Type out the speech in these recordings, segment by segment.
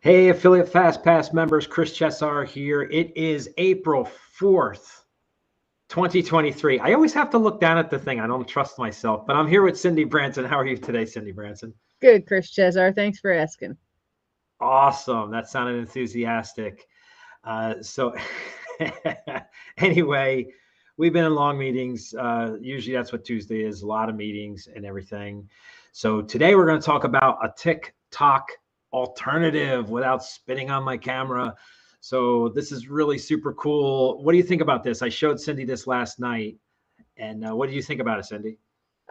Hey, affiliate FastPass members, Chris Chesar here. It is April 4th, 2023. I always have to look down at the thing. I don't trust myself, but I'm here with Cindy Branson. How are you today, Cindy Branson? Good, Chris Chesar. Thanks for asking. Awesome. That sounded enthusiastic. So anyway, we've been in long meetings. Usually that's what Tuesday is, a lot of meetings and everything. So today we're going to talk about a TikTok alternative without spitting on my camera. So this is really super cool. What do you think about this? I showed Cindy this last night. And what do you think about it, Cindy?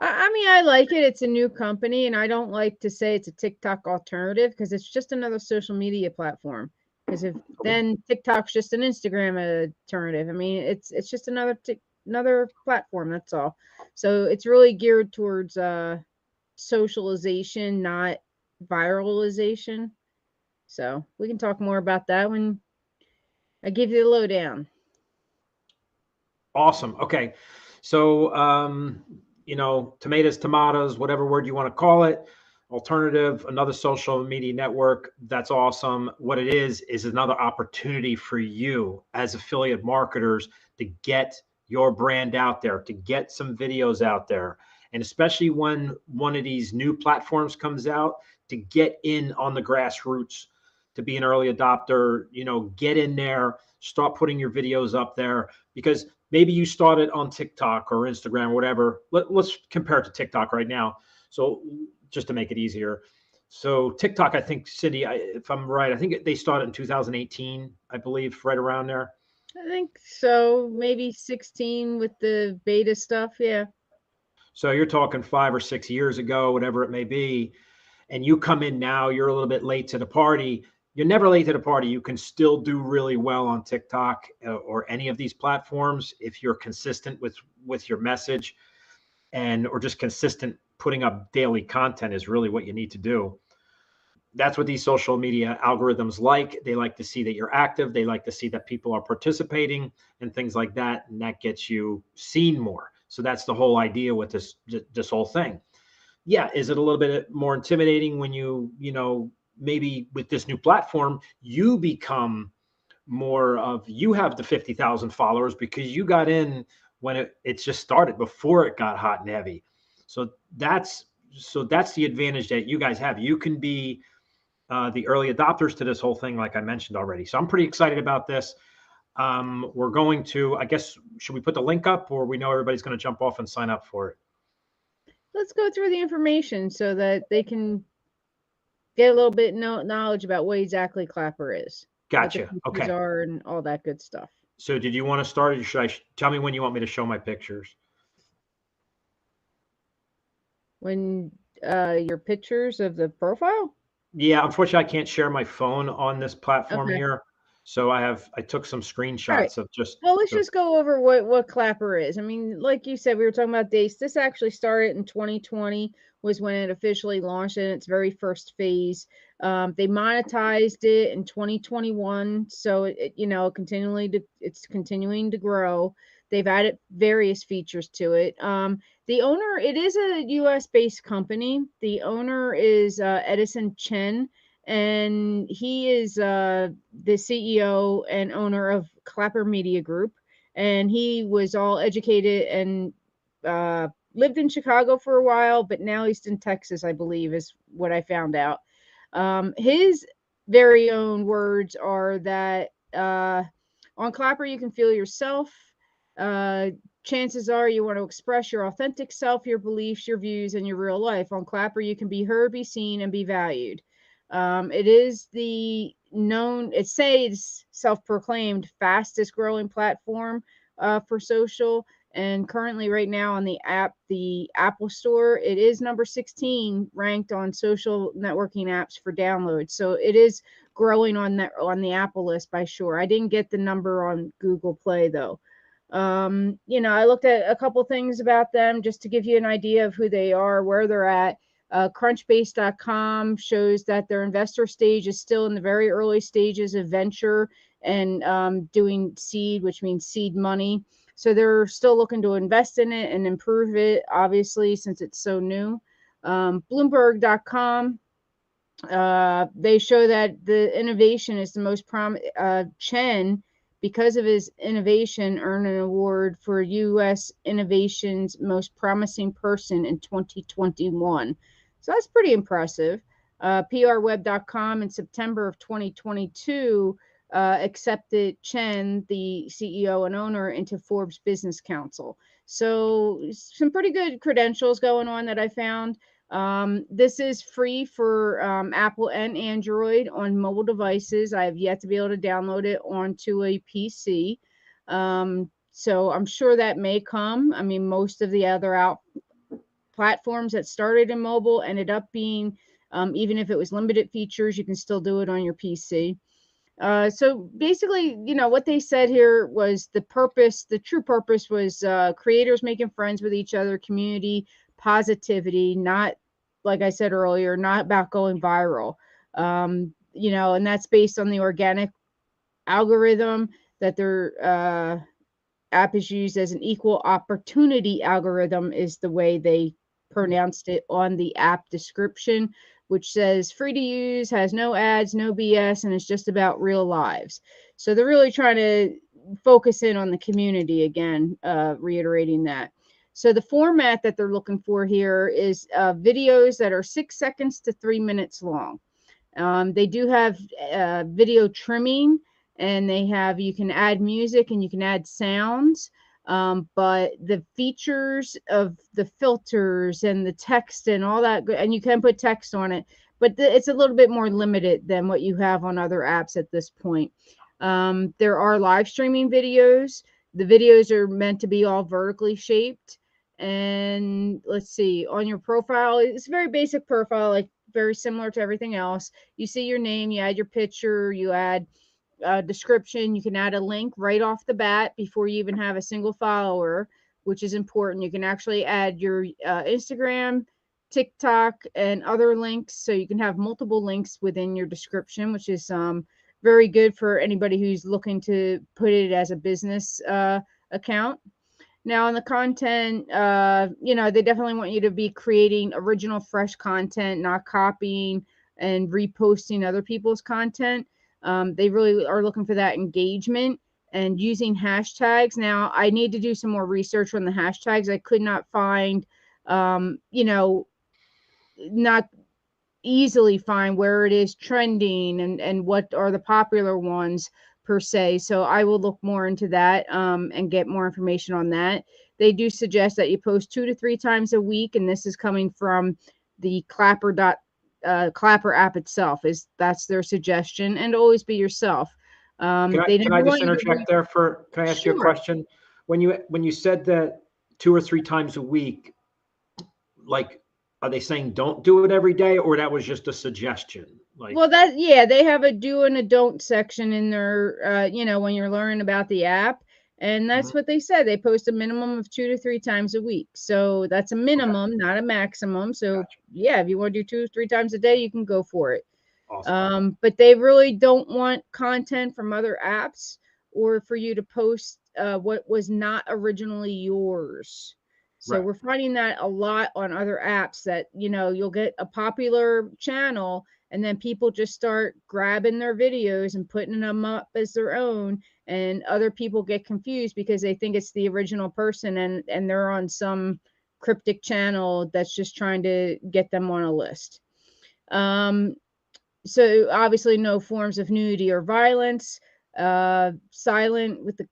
I mean, I like it. It's a new company, and I don't like to say it's a TikTok alternative because it's just another social media platform. Because if then TikTok's just an Instagram alternative. I mean, it's just another platform. That's all. So it's really geared towards socialization, not viralization. So we can talk more about that when I give you the lowdown. Awesome. Okay. So, tomatoes, tomatoes, whatever word you want to call it, alternative, another social media network. That's awesome. What it is another opportunity for you as affiliate marketers to get your brand out there, to get some videos out there. And especially when one of these new platforms comes out, to get in on the grassroots, to be an early adopter, get in there, start putting your videos up there, because maybe you started on TikTok or Instagram or whatever. Let's compare it to TikTok right now. So just to make it easier. So TikTok, I think, Cindy, if I'm right, I think they started in 2018, I believe, right around there. I think so. Maybe 16 with the beta stuff. Yeah. So you're talking 5 or 6 years ago, whatever it may be. And you come in now, you're a little bit late to the party. You're never late to the party. You can still do really well on TikTok or any of these platforms if you're consistent with your message, and or just consistent putting up daily content is really what you need to do. That's what these social media algorithms like. They like to see that you're active. They like to see that people are participating and things like that, and that gets you seen more. So that's the whole idea with this whole thing. Yeah, is it a little bit more intimidating when maybe with this new platform you become more of, you have the 50,000 followers because you got in when it's just started, before it got hot and heavy. So that's the advantage that you guys have. You can be the early adopters to this whole thing, like I mentioned already. So I'm pretty excited about this. We're going to, I guess, should we put the link up, or we know everybody's going to jump off and sign up for it? Let's go through the information so that they can get a little bit knowledge about what exactly Clapper is. Gotcha. What the features are and all that good stuff. So did you want to start, or should I tell me when you want me to show my pictures? When your pictures of the profile? Yeah, unfortunately, I can't share my phone on this platform Okay. here. So I took some All right. screenshots of just Well, let's just go over what Clapper is. I mean, like you said, we were talking about dates. This actually started in 2020 was when it officially launched in its very first phase. They monetized it in 2021, so it's continuing to grow. They've added various features to it. The owner, it is a U.S. based company. The owner is Edison Chen, and he is the CEO and owner of Clapper Media Group. And he was all educated and lived in Chicago for a while, but now he's in Texas, I believe, is what I found out. His very own words are that on Clapper, you can feel yourself. Uh, Chances are you want to express your authentic self, your beliefs, your views, and your real life. On Clapper, you can be heard, be seen, and be valued. It is it says self-proclaimed fastest growing platform for social. And currently right now on the Apple Store, it is number 16 ranked on social networking apps for download. So it is growing on the Apple list by sure. I didn't get the number on Google Play though. I looked at a couple things about them just to give you an idea of who they are, where they're at. Crunchbase.com shows that their investor stage is still in the very early stages of venture and doing seed, which means seed money. So they're still looking to invest in it and improve it, obviously, since it's so new. Bloomberg.com They show that the innovation is the most Chen, because of his innovation, earned an award for U.S. Innovation's Most Promising Person in 2021. So that's pretty impressive. PRWeb.com in September of 2022 accepted Chen, the CEO and owner, into Forbes Business Council. So some pretty good credentials going on that I found. This is free for Apple and Android on mobile devices. I have yet to be able to download it onto a PC. So I'm sure that may come. I mean, most of the other platforms that started in mobile ended up being, even if it was limited features, you can still do it on your PC. So basically, what they said here was the true purpose was creators making friends with each other, community, positivity, not, like I said earlier, not about going viral. And that's based on the organic algorithm that their app is used as an equal opportunity algorithm, is the way they pronounced it on the app description, which says free to use, has no ads, no BS, and it's just about real lives. So they're really trying to focus in on the community again, reiterating that. So the format that they're looking for here is videos that are 6 seconds to 3 minutes long. They do have video trimming, and you can add music and you can add sounds. But the features of the filters and the text and all that, and you can put text on it, but it's a little bit more limited than what you have on other apps at this point. There are live streaming videos. The videos are meant to be all vertically shaped. And let's see, on your profile, it's a very basic profile, like very similar to everything else. You see your name, you add your picture, you add a description, you can add a link right off the bat before you even have a single follower, which is important. You can actually add your Instagram, TikTok, and other links, so you can have multiple links within your description, which is very good for anybody who's looking to put it as a business account. Now, in the content, they definitely want you to be creating original, fresh content, not copying and reposting other people's content. They really are looking for that engagement and using hashtags. Now, I need to do some more research on the hashtags. I could not find, not easily find where it is trending and what are the popular ones per se. So I will look more into that and get more information on that. They do suggest that you post 2 to 3 times a week, and this is coming from the Clapper app itself. That's their suggestion, and always be yourself. They Can I never just want you to be. interject there for? Can I ask you a Sure. question? When you said that 2 or 3 times a week, like, are they saying don't do it every day, or that was just a suggestion? Well, Like, they have a do and a don't section in their, when you're learning about the app. And that's mhm, what they said. They post a minimum of 2 to 3 times a week. So that's a okay, minimum, not a maximum. So, gotcha, yeah, if you want to do 2 or 3 times a day, you can go for it. awesome, But they really don't want content from other apps or for you to post what was not originally yours. So right, we're finding that a lot on other apps, that, you'll get a popular channel and then people just start grabbing their videos and putting them up as their own. And other people get confused because they think it's the original person, and they're on some cryptic channel that's just trying to get them on a list. Um, so obviously no forms of nudity or violence. Silent with the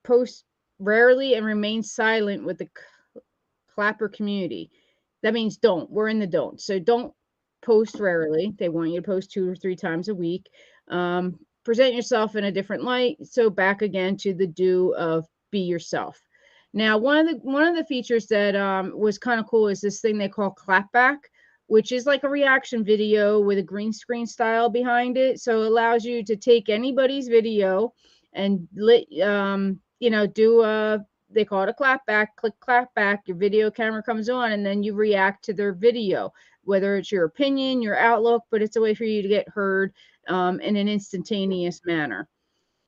post rarely, and remain silent with the Clapper community. That means don't. We're in the don't. So don't post rarely. They want you to post 2 or 3 times a week. Present yourself in a different light. So back again to the do of be yourself. Now, one of the features that was kind of cool is this thing they call clapback, which is like a reaction video with a green screen style behind it. So it allows you to take anybody's video and do a, they call it a clap back, click clap back, your video camera comes on, and then you react to their video, whether it's your opinion, your outlook, but it's a way for you to get heard in an instantaneous manner.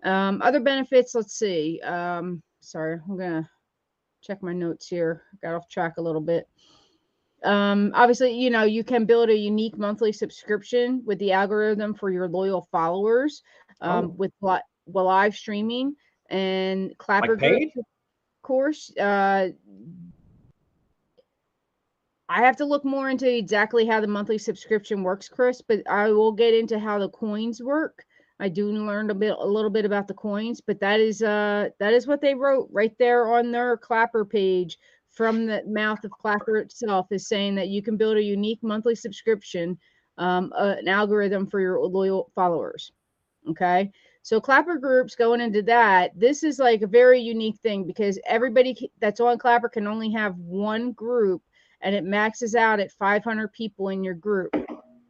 Other benefits, let's see. Sorry, I'm going to check my notes here. Got off track a little bit. Obviously, you can build a unique monthly subscription with the algorithm for your loyal followers, Oh, with live streaming and clapper like groups, paid? of course. I have to look more into exactly how the monthly subscription works, Chris, but I will get into how the coins work. I do learn a little bit about the coins, but that is what they wrote right there on their Clapper page from the mouth of Clapper itself, is saying that you can build a unique monthly subscription, an algorithm for your loyal followers. Okay. So Clapper groups, going into that, this is like a very unique thing because everybody that's on Clapper can only have one group, and it maxes out at 500 people in your group.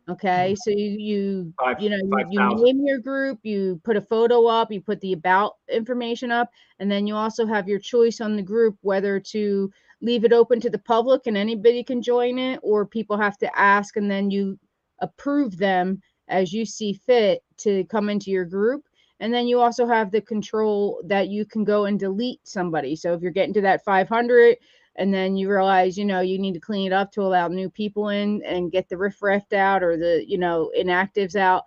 Okay. So Five you 5,000. name your group, you put a photo up, you put the about information up, and then you also have your choice on the group whether to leave it open to the public and anybody can join it, or people have to ask and then you approve them as you see fit to come into your group. And then you also have the control that you can go and delete somebody. So if you're getting to that 500 and then you realize, you need to clean it up to allow new people in and get the riffraff out, or the, inactives out,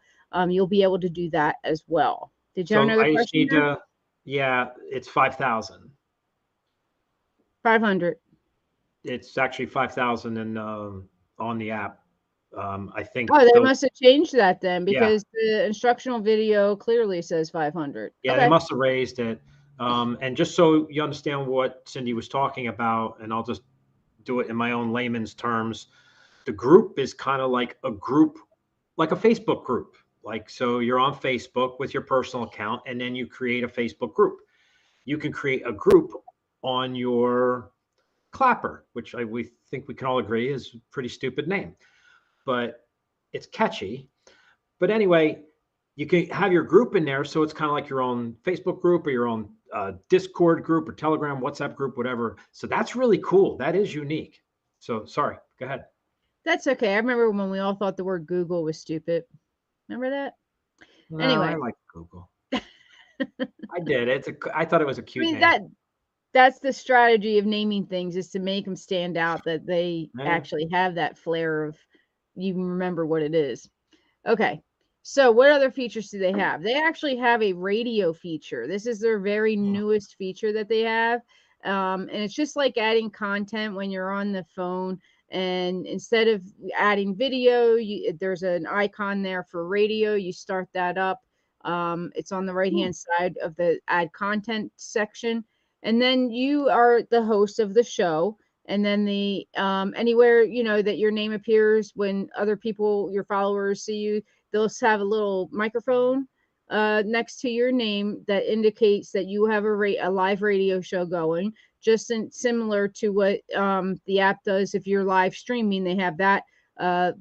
you'll be able to do that as well. Did you have So another I just question need there? to, yeah, it's 5,000. 500. It's actually 5,000 and on the app. I think Oh, they they'll, must have changed that then, yeah, because the instructional video clearly says 500. yeah, they Okay. must have raised it. And just so you understand what Cindy was talking about, and I'll just do it in my own layman's terms, the group is kind of like a group, like a Facebook group. Like, so you're on Facebook with your personal account, and then you create a Facebook group. You can create a group on your Clapper, which we think we can all agree is a pretty stupid name, but it's catchy. But anyway, you can have your group in there, so it's kind of like your own Facebook group or your own Discord group or Telegram, WhatsApp group, whatever. So that's really cool. That is unique. So sorry, go ahead. That's okay. I remember when we all thought the word Google was stupid. Remember that? No, I Anyway, like Google. I did. I thought it was a I cute mean, name. that's the strategy of naming things, is to make them stand out, that they Yeah. actually have that flair of, you remember what it is. Okay. So what other features do they have? They actually have a radio feature. This is their very newest feature that they have. And it's just like adding content when you're on the phone. And instead of adding video, there's an icon there for radio. You start that up. It's on the right Hmm. hand side of the add content section. And then you are the host of the show. And then the anywhere that your name appears, when other people, your followers, see you, they'll have a little microphone next to your name that indicates that you have a live radio show going, just similar to what the app does. If you're live streaming, they have that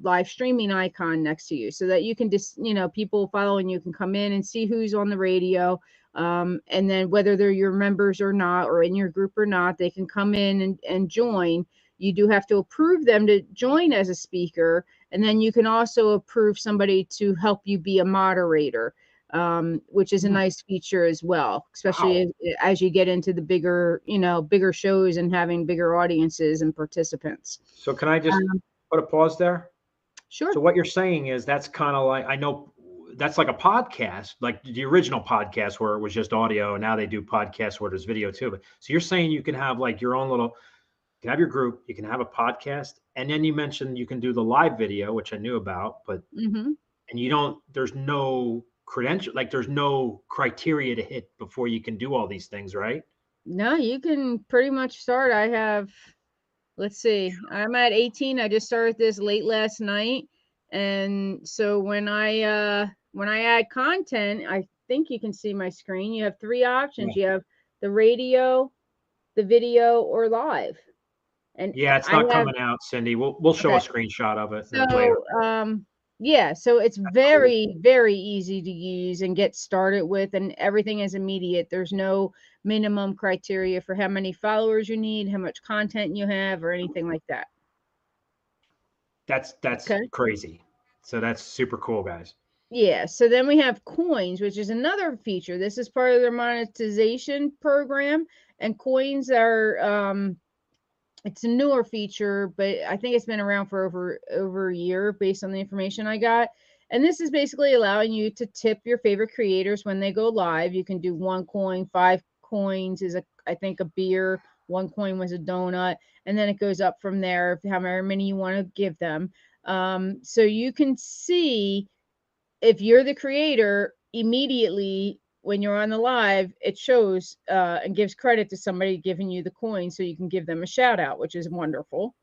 live streaming icon next to you, so that you can just, people following you can come in and see who's on the radio. And then whether they're your members or not, or in your group or not, they can come in and join. You do have to approve them to join as a speaker, and then you can also approve somebody to help you be a moderator, which is a Hmm. nice feature as well, especially Wow. as you get into the bigger shows and having bigger audiences and participants. So can I just Um, put a pause there? So sure. what you're saying is that's kind of like, I know that's like a podcast, like the original podcast where it was just audio, and now they do podcasts where there's video too. But so you're saying you can have like your own little, you can have your group, you can have a podcast, and then you mentioned you can do the live video, which I knew about, but Hmm. and you don't, there's no credential, like there's no criteria to hit before you can do all these things, right? No, you can pretty much start. I have, let's see, I'm at 18. I just started this late last night. And so when I add content, I think you can see my screen. You have three Yeah. options. You have the radio, the video, or live. And Yeah, it's I not have, coming out, Cindy. We'll show a okay. screenshot of it later. So yeah, so it's That's cool. very, very easy to use and get started with, and everything is immediate. There's no minimum criteria for how many followers you need, how much content you have, or anything like that. That's Okay. crazy. So that's super cool, guys. Yeah, so then we have coins, which is another feature. This is part of their monetization program, and coins are It's a newer feature, but I think it's been around for over a year based on the information I got. And this is basically allowing you to tip your favorite creators when they go live. You can do 1 coin, 5 coins is I think a beer, 1 coin was a donut, and then it goes up from there, however many you want to give them. So you can see if you're the creator immediately when you're on the live, it shows and gives credit to somebody giving you the coin so you can give them a shout out, which is wonderful.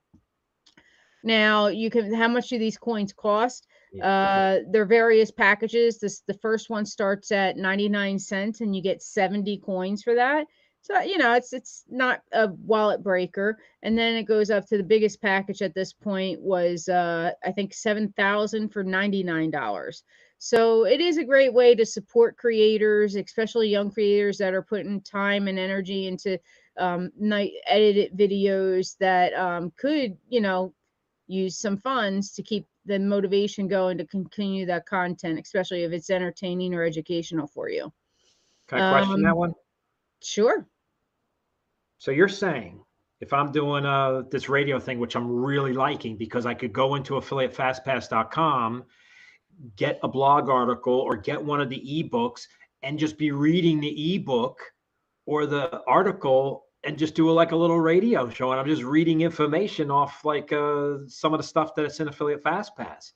Now you can, how much do these coins cost? There are various packages. The first one starts at 99 cents and you get 70 coins for that. So, it's not a wallet breaker. And then it goes up to the biggest package at this point was, I think 7,000 for $99. So it is a great way to support creators, especially young creators that are putting time and energy into night edited videos that could, use some funds to keep the motivation going to continue that content, especially if it's entertaining or educational for you. Can I question that one? Sure. So you're saying if I'm doing this radio thing, which I'm really liking because I could go into affiliatefastpass.com, get a blog article or get one of the ebooks and just be reading the ebook or the article and just do like a little radio show. And I'm just reading information off like some of the stuff that's in Affiliate FastPass.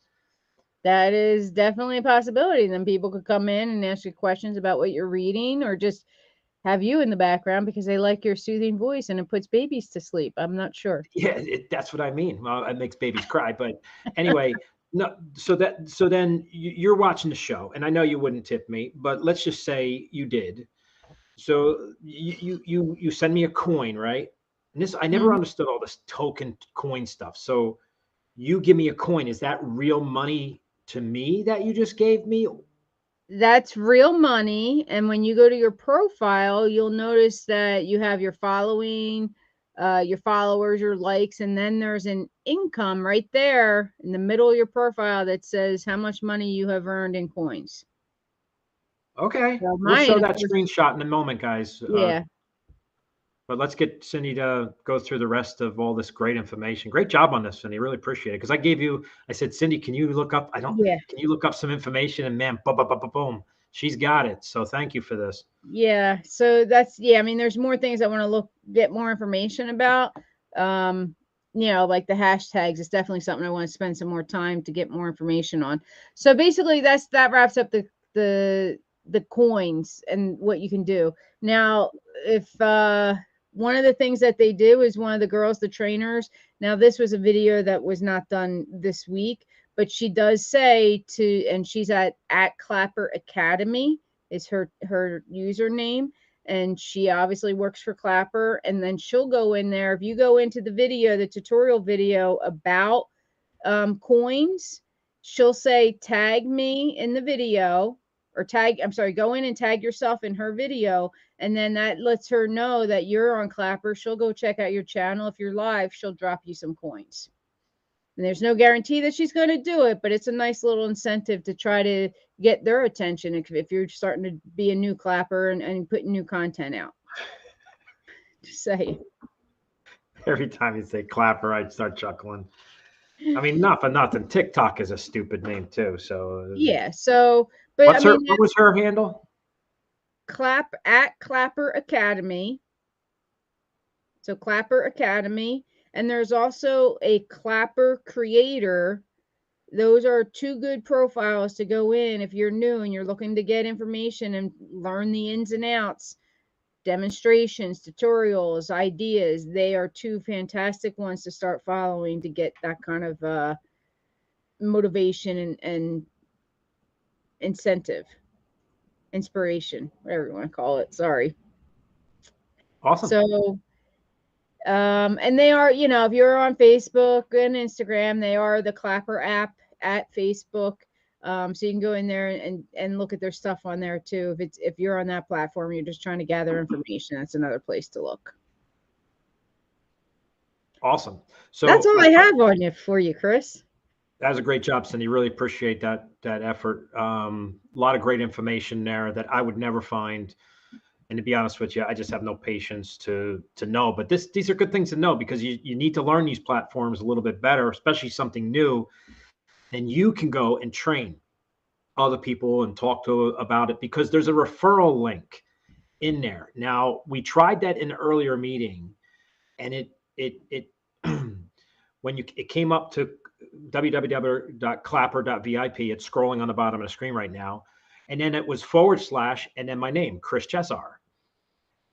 That is definitely a possibility. Then people could come in and ask you questions about what you're reading or just have you in the background because they like your soothing voice and it puts babies to sleep. I'm not sure. Yeah, that's what I mean. Well, it makes babies cry. But anyway, no. So then you're watching the show, and I know you wouldn't tip me, but let's just say you did. So you send me a coin, right? And this I never Mhm. understood all this token coin stuff. So you give me a coin. Is that real money to me that you just gave me? That's real money. And when you go to your profile, you'll notice that you have your following, your followers, your likes, and then there's an income right there in the middle of your profile that says how much money you have earned in coins. Okay, So we'll show mine, of that course, screenshot in a moment, guys. yeah, But let's get Cindy to go through the rest of all this great information. Great job on this, Cindy. Really appreciate it. Because I said, Cindy, can you look up? yeah, Can you look up some information? And man, boom, boom, boom, boom, boom. She's got it. So thank you for this. yeah. So yeah. I mean, there's more things I want to get more information about. Um, like the hashtags. It's definitely something I want to spend some more time to get more information on. So basically, that wraps up the coins and what you can do. Now, if one of the things that they do is one of the girls, the trainers. Now, this was a video that was not done this week, but she does say and she's at Clapper Academy is her username, and she obviously works for Clapper. And then she'll go in there. If you go into the tutorial video about coins, she'll say tag me in the video or go in and tag yourself in her video, and then that lets her know that you're on Clapper. She'll go check out your channel. If you're live, she'll drop you some coins. And there's no guarantee that she's going to do it, but it's a nice little incentive to try to get their attention if you're starting to be a new Clapper and putting new content out. Just say. Every time you say Clapper, I start chuckling. I mean, not for nothing. TikTok is a stupid name too. So Yeah. So, but I mean, what was her handle? Clapper Academy. So Clapper Academy. And there's also a Clapper Creator. Those are two good profiles to go in if you're new and you're looking to get information and learn the ins and outs, demonstrations, tutorials, ideas. They are two fantastic ones to start following to get that kind of motivation and incentive, inspiration, whatever you want to call it. Sorry. Awesome. So and they are, if you're on Facebook and Instagram, they are the Clapper app at Facebook. So you can go in there and look at their stuff on there too. If you're on that platform, you're just trying to gather information, that's another place to look. Awesome. So that's all I have on you for you, Chris. That was a great job, Cindy. Really appreciate that effort. A lot of great information there that I would never find And to be honest with you, I just have no patience to know. But these are good things to know, because you need to learn these platforms a little bit better, especially something new. And you can go and train other people and talk to about it, because there's a referral link in there. Now, we tried that in an earlier meeting, and it when it came up to www.clapper.vip, it's scrolling on the bottom of the screen right now, and then it was / and then my name, Chris Chesar.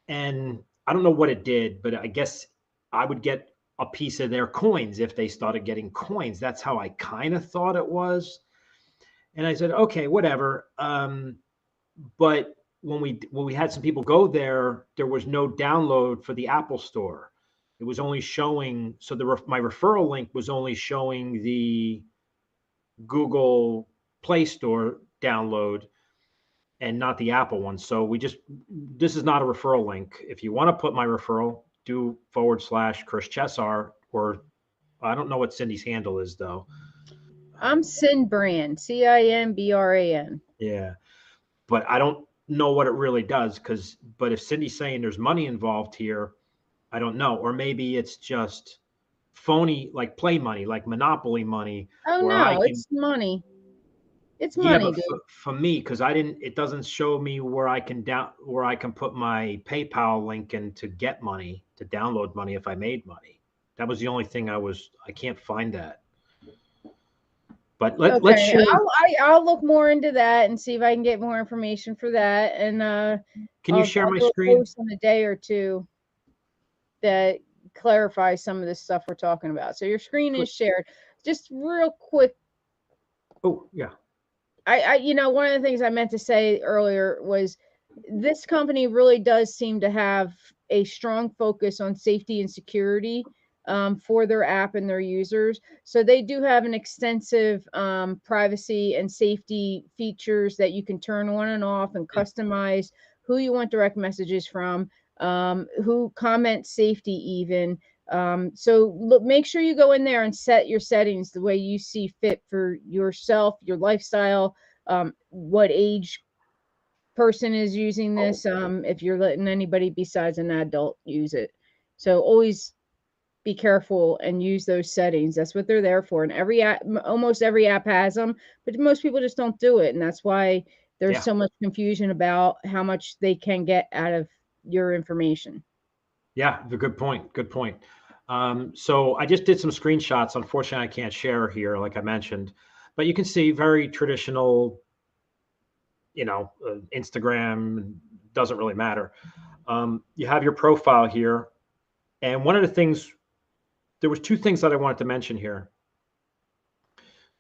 And I don't know what it did, but I guess I would get a piece of their coins if they started getting coins. That's how I kind of thought it was. And I said, okay, whatever. But when we had some people go there, there was no download for the Apple Store. It was only showing, so my referral link was only showing the Google Play Store download and not the Apple one. So this is not a referral link. If you want to put my referral, do / Chris Chesar, or I don't know what Cindy's handle is though. I'm Cinbran, Cimbran. Yeah, but I don't know what it really does, but if Cindy's saying there's money involved here, I don't know. Or maybe it's just phony, like play money, like Monopoly money, Oh where I no, can. it's money. It's Yeah, money, but dude. for me, because it doesn't show me where I can put my PayPal link in to get money, to download money if I made money. That was the only thing I can't find that. But let's Okay, share. I'll look more into that and see if I can get more information for that. And Can you share I'll my do a screen? post in a day or two that clarifies some of this stuff we're talking about. So your screen is shared. Just real quick. Oh, yeah. One of the things I meant to say earlier was this company really does seem to have a strong focus on safety and security for their app and their users. So they do have an extensive privacy and safety features that you can turn on and off and customize who you want direct messages from, who comments safety even. So look, make sure you go in there and set your settings the way you see fit for yourself, your lifestyle, what age person is using this, if you're letting anybody besides an adult use it. So always be careful and use those settings. That's what they're there for. And every app, almost every app has them, but most people just don't do it. And that's why there's so much confusion about how much they can get out of your information. Yeah, good point. Good point. So I just did some screenshots. Unfortunately, I can't share here, like I mentioned, but you can see very traditional, Instagram, doesn't really matter. You have your profile here. And one of the things, there was two things that I wanted to mention here.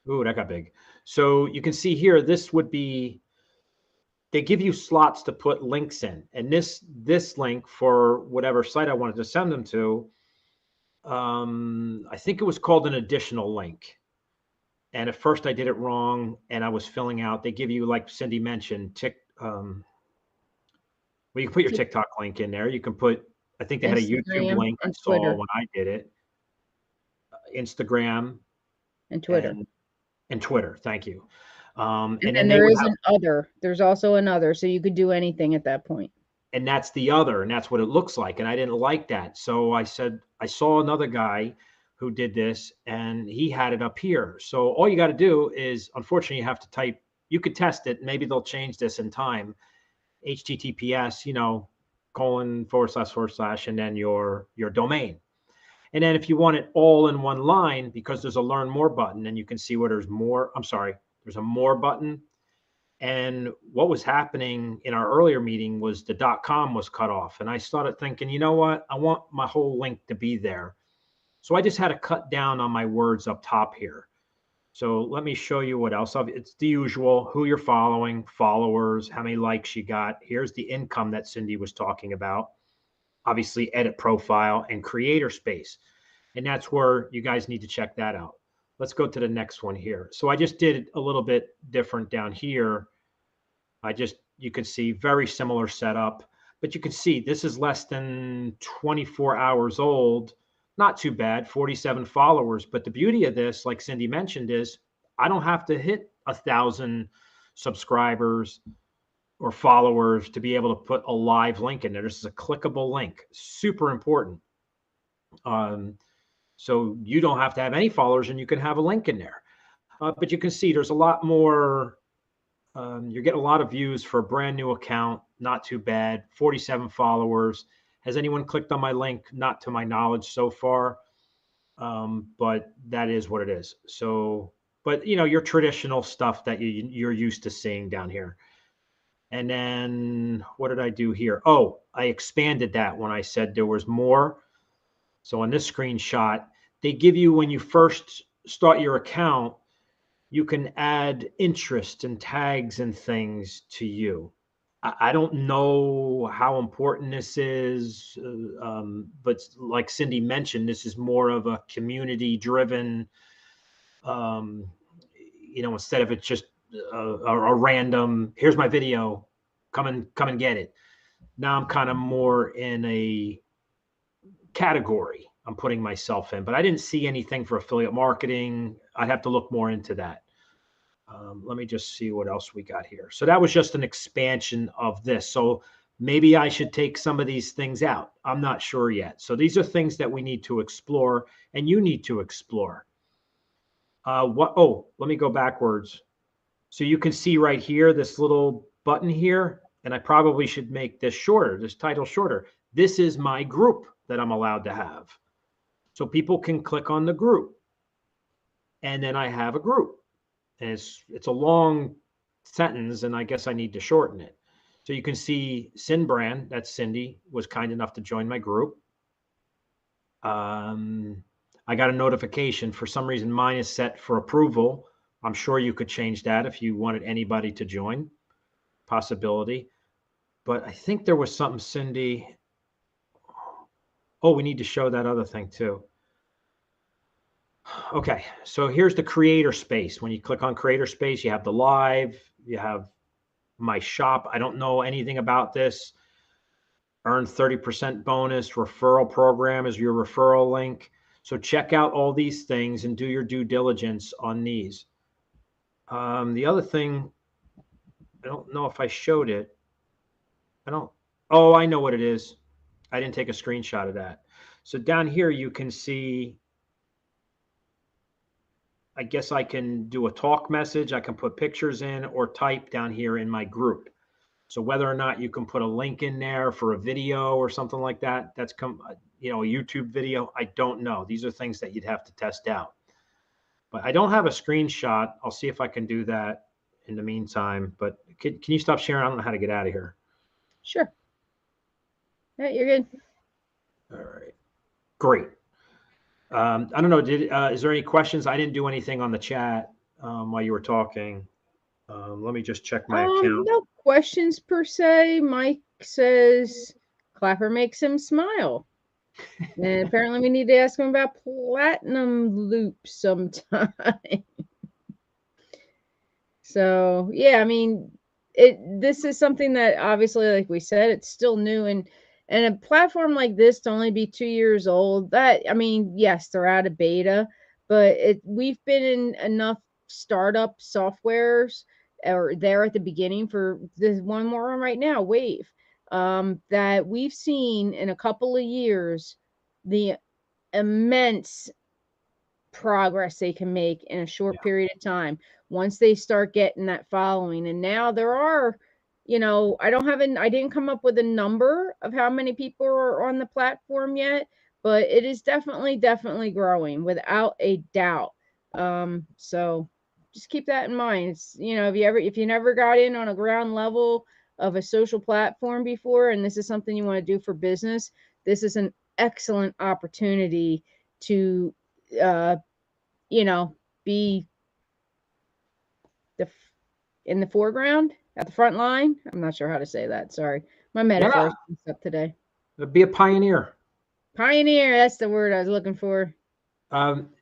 Ooh, that got big. So you can see here, this would be, they give you slots to put links in. And this link for whatever site I wanted to send them to, I think it was called an additional link. And at first I did it wrong, and I was filling out, they give you, like Cindy mentioned, well, you can put your TikTok link in there. You can put, I think they had a YouTube Instagram link I and saw Twitter when I did it. and Twitter. And Twitter. Thank you. And And then then they there would is have, an other. There's also another, so you could do anything at that point. and that's the other, and that's what it looks like. And I didn't like that. So I said, I saw another guy who did this, and he had it up here. So all you got to do is, unfortunately, you have to type, you could test it. Maybe they'll change this in time. HTTPS, :// and then your domain. And then if you want it all in one line, because there's a learn more button, and you can see where there's more, there's a more button. And what was happening in our earlier meeting was the .com was cut off. And I started thinking, you know what? I want my whole link to be there. So I just had to cut down on my words up top here. So let me show you what else. It's the usual, who you're following, followers, how many likes you got. Here's the income that Cindy was talking about. Obviously, edit profile and creator space. And that's where you guys need to check that out. Let's go to the next one here. So I just did a little bit different down here. You can see very similar setup, but you can see this is less than 24 hours old. Not too bad, 47 followers. But the beauty of this, like Cindy mentioned, is I don't have to hit 1,000 subscribers or followers to be able to put a live link in there. This is a clickable link, super important. So you don't have to have any followers and you can have a link in there. But you can see there's a lot more. You're getting a lot of views for a brand new account. Not too bad. 47 followers. Has anyone clicked on my link? Not to my knowledge so far. But that is what it is. So, but your traditional stuff that you're used to seeing down here. And then what did I do here? Oh, I expanded that when I said there was more. So on this screenshot, they give you, when you first start your account, you can add interest and tags and things to you. I don't know how important this is, but like Cindy mentioned, this is more of a community driven, instead of it's just a random, here's my video, come and get it. Now I'm kind of more in a category I'm putting myself in, but I didn't see anything for affiliate marketing. I'd have to look more into that. Let me just see what else we got here. So that was just an expansion of this. So maybe I should take some of these things out. I'm not sure yet. So these are things that we need to explore and you need to explore. Let me go backwards. So you can see right here, this little button here, and I probably should make this shorter, this title shorter. This is my group that I'm allowed to have. So people can click on the group. And then I have a group. And it's a long sentence, and I guess I need to shorten it. So you can see Cinbrand, that's Cindy, was kind enough to join my group. I got a notification. For some reason, mine is set for approval. I'm sure you could change that if you wanted anybody to join. Possibility. But I think there was something, Cindy. Oh, we need to show that other thing too. Okay, so here's the creator space. When you click on creator space, you have the live, you have my shop. I don't know anything about this. Earn 30% bonus, referral program is your referral link. So check out all these things and do your due diligence on these. The other thing, I don't know if I showed it. Oh, I know what it is. I didn't take a screenshot of that. So down here, you can see, I guess I can do a talk message. I can put pictures in or type down here in my group. So whether or not you can put a link in there for a video or something like that, that's a YouTube video, I don't know. These are things that you'd have to test out. But I don't have a screenshot. I'll see if I can do that in the meantime. But can you stop sharing? I don't know how to get out of here. Sure. Yeah, you're good. All right. Great. I don't know. Is there any questions? I didn't do anything on the chat while you were talking. Let me just check my account. No questions per se. Mike says Clapper makes him smile. And apparently we need to ask him about platinum loops sometime. So yeah, I mean, this is something that obviously, like we said, it's still new, and a platform like this to only be 2 years old, that, I mean, yes, they're out of beta, but we've been in enough startup softwares or there at the beginning for this one more one right now, Wave, that we've seen in a couple of years the immense progress they can make in a short period of time once they start getting that following. And now there are, I didn't come up with a number of how many people are on the platform yet, but it is definitely growing without a doubt. So just keep that in mind. It's, if you never got in on a ground level of a social platform before, and this is something you want to do for business, this is an excellent opportunity to be in the foreground, at the front line. I'm not sure how to say that. Sorry. My metaphor is up today. Be a pioneer. Pioneer, that's the word I was looking for.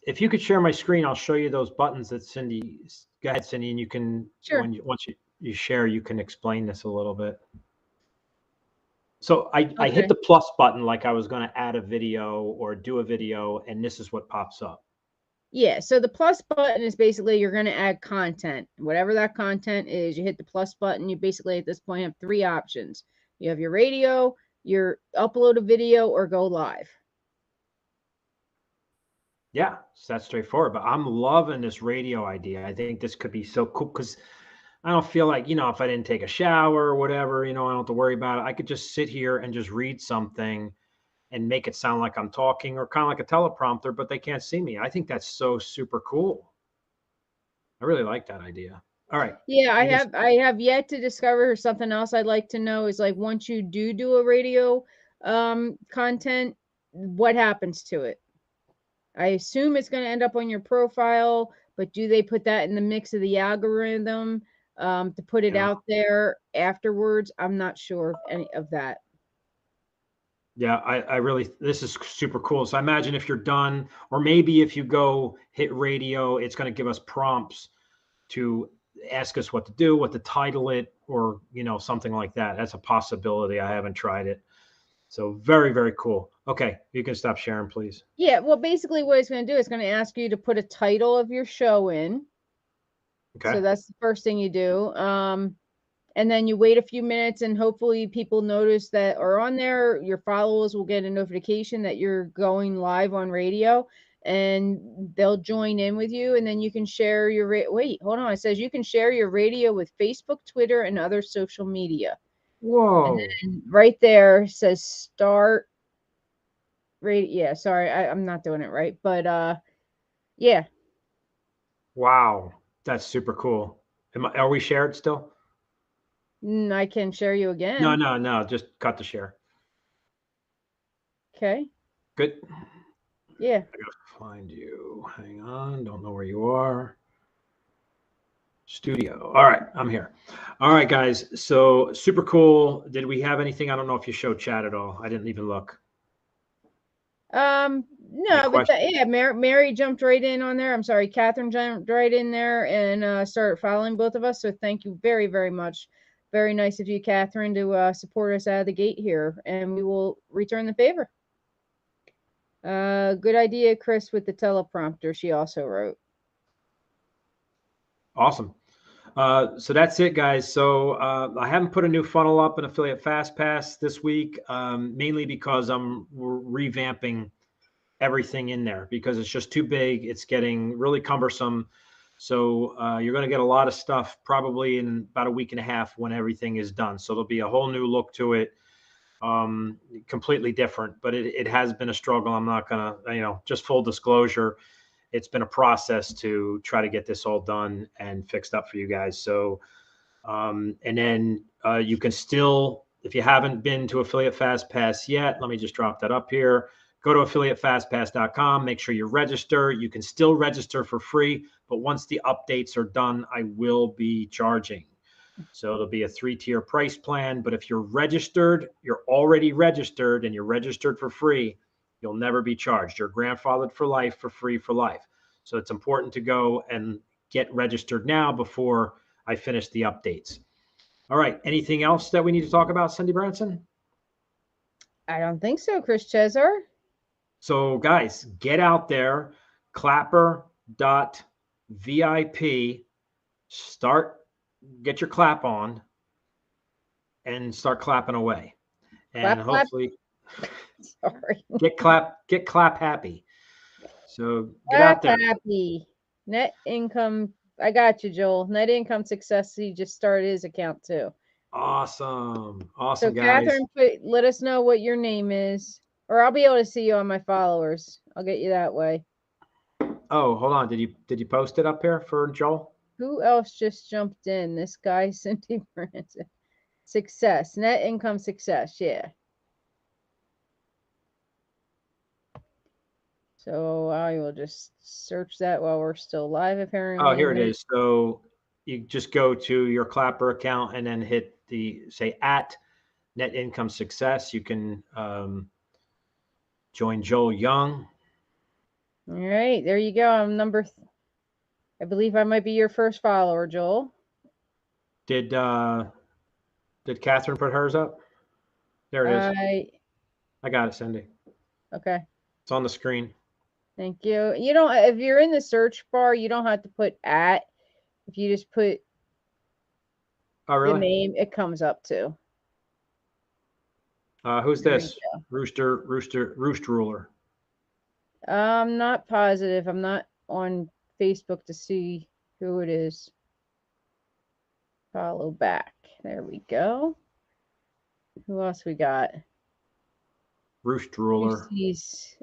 If you could share my screen, I'll show you those buttons that Cindy, go ahead, Cindy, and you can, sure. Once you share, you can explain this a little bit. So I hit the plus button like I was going to add a video or do a video, and this is what pops up. Yeah, so the plus button is basically you're going to add content. Whatever that content is, you hit the plus button. You basically at this point have three options. You have your radio, your upload a video, or go live. Yeah, so that's straightforward. But I'm loving this radio idea. I think this could be so cool because I don't feel like, if I didn't take a shower or whatever, I don't have to worry about it. I could just sit here and just read something and make it sound like I'm talking or kind of like a teleprompter, but they can't see me. I think that's so super cool. I really like that idea. All right. Yeah, You can, I have yet to discover something else I'd like to know is like once you do a radio content, what happens to it? I assume it's going to end up on your profile, but do they put that in the mix of the algorithm to put it out there afterwards? I'm not sure of any of that. Yeah, I really, this is super cool. So I imagine if you're done, or maybe if you go hit radio, it's going to give us prompts to ask us what to do, what to title it, or, something like that. That's a possibility. I haven't tried it. So very, very cool. Okay. You can stop sharing, please. Yeah, well, basically what it's going to do is going to ask you to put a title of your show in. Okay. So that's the first thing you do. And then you wait a few minutes and hopefully people notice that are on there. Your followers will get a notification that you're going live on radio and they'll join in with you. And then you can share your wait, hold on. It says you can share your radio with Facebook, Twitter, and other social media. And Whoa. then right there says start radio. Yeah, sorry, I'm not doing it right. But yeah. Wow. That's super cool. Are we shared still? I can share you No, again. no, no. Just cut the share. Okay. Good. Yeah. I gotta find you. Hang on. Don't know where you are. Studio. All right. I'm here. All right, guys. So super cool. Did we have anything? I don't know if you showed chat at all. I didn't even look. Any No, but questions? yeah, Mary jumped right in on there. I'm sorry, Catherine jumped right in there and started following both of us. So thank you very, very much. Very nice of you, Catherine, to support us out of the gate here, and we will return the favor. Good idea, Chris, with the teleprompter. She also wrote. Awesome. So that's it, guys. So I haven't put a new funnel up in Affiliate FastPass this week, mainly because I'm revamping everything in there because it's just too big. It's getting really cumbersome. So you're going to get a lot of stuff probably in about a week and a half when everything is done. So there'll be a whole new look to it, completely different. But it has been a struggle. I'm not going to, just full disclosure, it's been a process to try to get this all done and fixed up for you guys. So, and then you can still, if you haven't been to Affiliate FastPass yet, let me just drop that up here. Go to affiliatefastpass.com. Make sure you register. You can still register for free, but once the updates are done, I will be charging. So it'll be a 3-tier price plan. But if you're registered, you're already registered and you're registered for free, you'll never be charged. You're grandfathered for life, for free for life. So it's important to go and get registered now before I finish the updates. All right. Anything else that we need to talk about, Cindy Branson? I don't think so, Chris Chesar. So, guys, get out there, clapper.vip, get your clap on, and start clapping away. And Clap, clap. hopefully, Sorry. get clap happy. So, get Clap out there. happy. Net income. I got you, Joel. Net income success. He just started his account too. Awesome. So, Awesome, guys. Catherine, let us know what your name is, or I'll be able to see you on my followers. I'll get you that way. Oh, hold on. Did you post it up here for Joel? Who else just jumped in? This guy, Cindy Branson. Success. Net income success. Yeah. So I will just search that while we're still live, apparently. Oh, here it is. So you just go to your Clapper account and then hit say at net income success. You can join Joel Young. All right, there you go. I'm I believe I might be your first follower, Joel. Did Catherine put hers up? There it is. I got it, Cindy. Okay. It's on the screen. Thank you. You don't, if you're in the search bar, you don't have to put at. If you just put Oh, the really? name, it comes up too. Who's There we this? go. Roost Ruler. I'm not positive. I'm not on Facebook to see who it is. Follow back. There we go. Who else we got? Roost Ruler. Lucy's.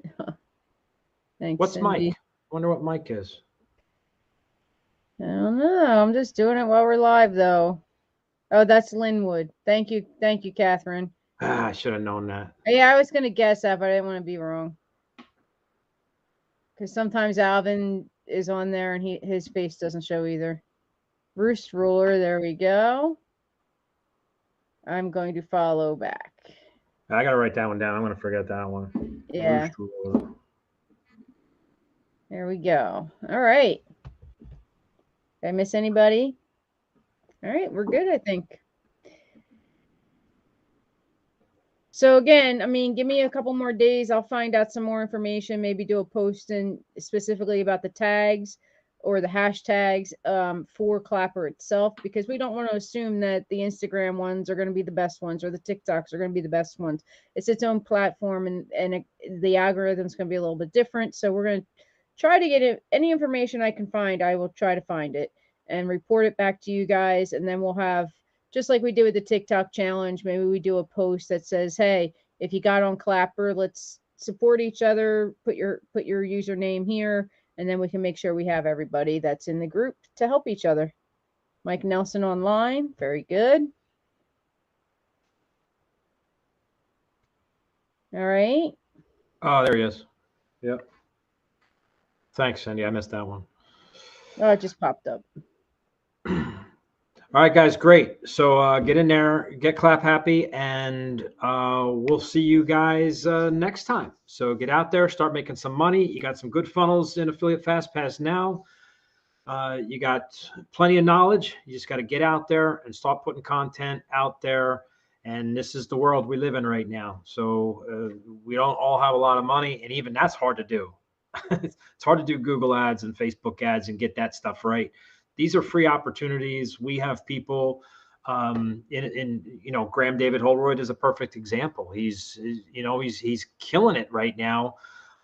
Thanks, What's Mike? Cindy. Wonder what Mike is. I don't know. I'm just doing it while we're live, though. Oh, that's Linwood. Thank you. Thank you, Catherine. Ah, I should have known that. Yeah, I was going to guess that, but I didn't want to be wrong. Because sometimes Alvin is on there and his face doesn't show either. Roost Ruler. There we go. I'm going to follow back. I got to write that one down. I'm going to forget that one. Yeah. Roost Ruler. There we go. All right. Did I miss anybody? All right, we're good, I think. So again, I mean, give me a couple more days. I'll find out some more information, maybe do a post specifically about the tags or the hashtags for Clapper itself, because we don't want to assume that the Instagram ones are going to be the best ones or the TikToks are going to be the best ones. It's its own platform, and the algorithm's going to be a little bit different. So we're going to try to get any information I can find. I will try to find it and report it back to you guys, and then we'll have, just like we did with the TikTok challenge, maybe we do a post that says, hey, if you got on Clapper, let's support each other, put your username here, and then we can make sure we have everybody that's in the group to help each other. Mike Nelson online, very good. All right. Oh, there he is. Yep. Thanks, Cindy. I missed that one. Oh, it just popped up. All right, guys, great. So get in there, get Clap Happy, and we'll see you guys next time. So get out there, start making some money. You got some good funnels in Affiliate FastPass now. You got plenty of knowledge. You just got to get out there and start putting content out there. And this is the world we live in right now. So we don't all have a lot of money, and even that's hard to do. It's hard to do Google ads and Facebook ads and get that stuff right. These are free opportunities. We have people in Graham David Holroyd is a perfect example. He's killing it right now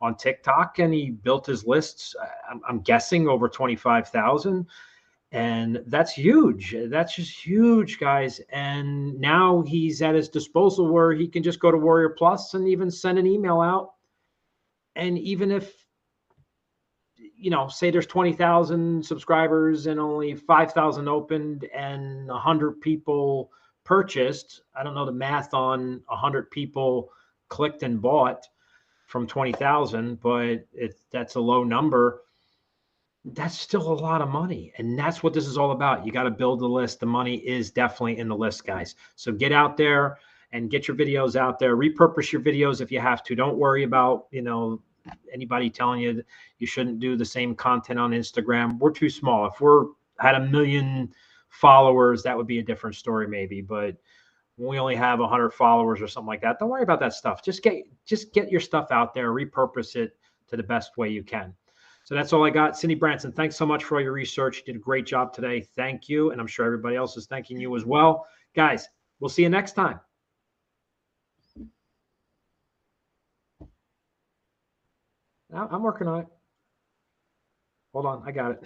on TikTok, and he built his lists. I'm guessing over 25,000, and that's huge. That's just huge, guys. And now he's at his disposal where he can just go to Warrior Plus and even send an email out. And even if say there's 20,000 subscribers and only 5,000 opened and 100 people purchased. I don't know the math on 100 people clicked and bought from 20,000, but that's a low number. That's still a lot of money. And that's what this is all about. You got to build the list. The money is definitely in the list, guys. So get out there and get your videos out there. Repurpose your videos if you have to. Don't worry about, anybody telling you you shouldn't do the same content on Instagram. We're too small. If we're had 1 million followers, that would be a different story maybe, but when we only have 100 followers or something like that, don't worry about that stuff. Just get your stuff out there, repurpose it to the best way you can. So that's all I got. Cindy Branson, thanks so much for all your research. You did a great job today. Thank you. And I'm sure everybody else is thanking you as well. Guys, we'll see you next time. I'm working on it. Hold on. I got it.